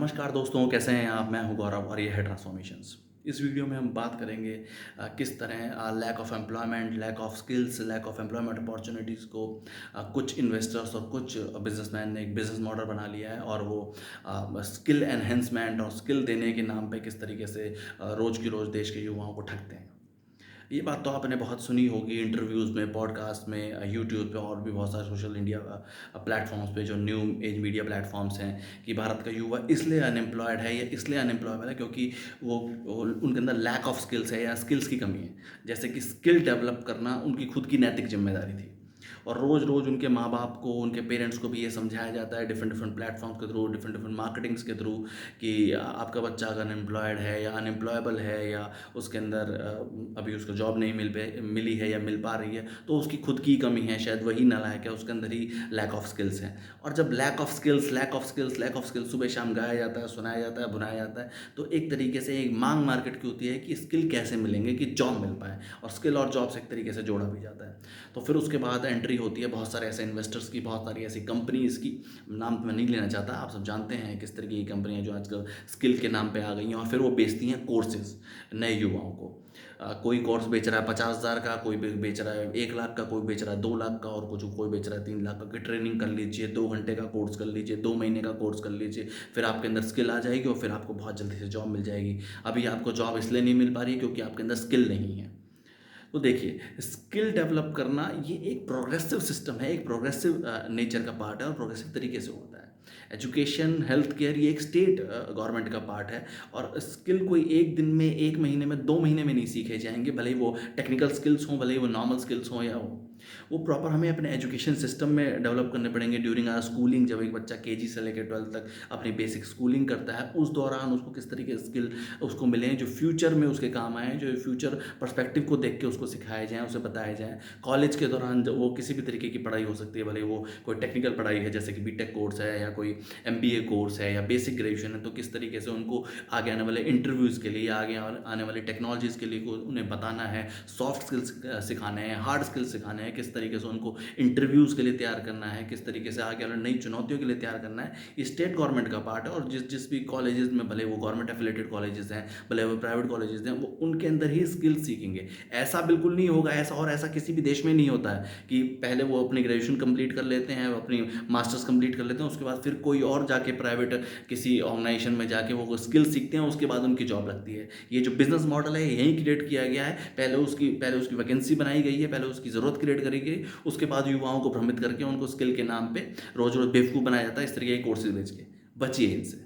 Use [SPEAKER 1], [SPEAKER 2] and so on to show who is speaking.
[SPEAKER 1] नमस्कार दोस्तों, कैसे हैं आप? मैं हूं गौरव और ये है ट्रांसफॉर्मेशंस। इस वीडियो में हम बात करेंगे किस तरह lack of employment, lack of skills, lack of employment opportunities को कुछ इन्वेस्टर्स और कुछ बिजनेसमैन ने एक बिजनेस मॉडल बना लिया है और वो स्किल एनहेंसमेंट और स्किल देने के नाम पे किस तरीके से रोज़ की रोज़ देश के युवाओं को ठगते हैं। ये बात तो आपने बहुत सुनी होगी इंटरव्यूज़ में, पॉडकास्ट में, यूट्यूब पे और भी बहुत सारे सोशल इंडिया प्लेटफॉर्म्स पे जो न्यू एज मीडिया प्लेटफॉर्म्स हैं कि भारत का युवा इसलिए अनएम्प्लॉयड है या इसलिए अनएम्प्लॉयबल है क्योंकि वो उनके अंदर लैक ऑफ स्किल्स है या स्किल्स की कमी है। जैसे कि स्किल डेवलप करना उनकी खुद की नैतिक जिम्मेदारी थी और रोज़ रोज़ उनके माँ बाप को, उनके पेरेंट्स को भी ये समझाया जाता है डिफरेंट डिफरेंट प्लेटफॉर्म्स के थ्रू, डिफरेंट डिफरेंट मार्केटिंग्स के थ्रू कि आपका बच्चा अगर अनएम्प्लॉयड है या अनएम्प्लॉयबल है या उसके अंदर अभी उसको जॉब नहीं मिली है या मिल पा रही है तो उसकी खुद की कमी है, शायद वही नालायक है, उसके अंदर ही लैक ऑफ स्किल्स है। और जब lack of skills, lack of skills, lack of skills सुबह शाम गाया जाता है, सुनाया जाता है, बुनाया जाता है, तो एक तरीके से एक मांग मार्केट की होती है कि स्किल कैसे मिलेंगे कि जॉब मिल पाए, और स्किल और जॉब से एक तरीके से जोड़ा भी जाता है। तो फिर उसके बाद एंट्री होती है बहुत सारे ऐसे इन्वेस्टर्स की, बहुत सारी ऐसी कंपनीज़ की, नाम तो मैं नहीं लेना चाहता, आप सब जानते हैं किस तरीके की कंपनियां जो आजकल स्किल के नाम पे आ गई हैं और फिर वो बेचती हैं कोर्सेज नए युवाओं को। कोई कोर्स बेच रहा है 50,000 का, कोई बेच रहा है 1 लाख का, कोई बेच रहा है 2 लाख का और कुछ कोई बेच रहा है 3 लाख का कि ट्रेनिंग कर लीजिए, 2 घंटे का कोर्स कर लीजिए, 2 महीने का कोर्स कर लीजिए, फिर आपके अंदर स्किल आ जाएगी और फिर आपको बहुत जल्दी से जॉब मिल जाएगी। अभी आपको जॉब इसलिए नहीं मिल पा रही है क्योंकि आपके अंदर स्किल नहीं है। तो देखिए, स्किल डेवलप करना ये एक प्रोग्रेसिव सिस्टम है, एक प्रोग्रेसिव नेचर का पार्ट है और प्रोग्रेसिव तरीके से होता है। एजुकेशन, हेल्थ केयर ये एक स्टेट गवर्नमेंट का पार्ट है और स्किल कोई एक दिन में, 1 महीने में, 2 महीने में नहीं सीखे जाएंगे, भले ही वो टेक्निकल स्किल्स हों, भले ही वो नॉर्मल स्किल्स हों या वो प्रॉपर हमें अपने एजुकेशन सिस्टम में डेवलप करने पड़ेंगे ड्यूरिंग आर स्कूलिंग। जब एक बच्चा केजी से लेकर 12th तक अपनी बेसिक स्कूलिंग करता है, उस दौरान उसको किस तरीके के स्किल उसको मिले जो फ्यूचर में उसके काम आए, जो फ्यूचर पर्सपेक्टिव को देख के उसको सिखाए जाएँ, उसे बताए जाएँ। कॉलेज के दौरान जब वो किसी भी तरीके की पढ़ाई हो सकती है, भले वो कोई टेक्निकल पढ़ाई है जैसे कि बीटेक कोर्स है या कोई एमबीए कोर्स है या बेसिक ग्रेजुएशन है, तो किस तरीके से उनको आगे आने वाले इंटरव्यूज़ के लिए या आगे आने वाले टेक्नोलॉजीज़ के लिए उन्हें बताना है, सॉफ्ट स्किल्स सिखाने हैं, हार्ड स्किल्स सिखाने हैं, किस तरीके से उनको इंटरव्यूज़ के लिए तैयार करना है, किस तरीके से आगे वाले नई चुनौतियों के लिए तैयार करना है। ये स्टेट गवर्नमेंट का पार्ट है और जिस जिस भी कॉलेजेस में, भले वो गवर्नमेंट एफिलेटेड कॉलेजेस हैं, भले वो प्राइवेट कॉलेजेस हैं, वो उनके अंदर ही स्किल्स सीखेंगे। ऐसा बिल्कुल नहीं होगा, ऐसा किसी भी देश में नहीं होता है कि पहले वो अपनी ग्रेजुएशन कंप्लीट कर लेते हैं, अपनी मास्टर्स कंप्लीट कर लेते हैं, उसके बाद फिर कोई और जाके प्राइवेट किसी ऑर्गेनाइजेशन में जाके वो स्किल सीखते हैं, उसके बाद उनकी जॉब लगती है। ये जो बिजनेस मॉडल है यहीं क्रिएट किया गया है। पहले उसकी वैकेंसी बनाई गई है, पहले उसकी ज़रूरत क्रिएट करी गई, उसके बाद युवाओं को भ्रमित करके उनको स्किल के नाम पे रोज़ रोज़ बेवकूफ़ बनाया जाता है इस तरीके के कोर्सेज बेच के। बचिए इनसे।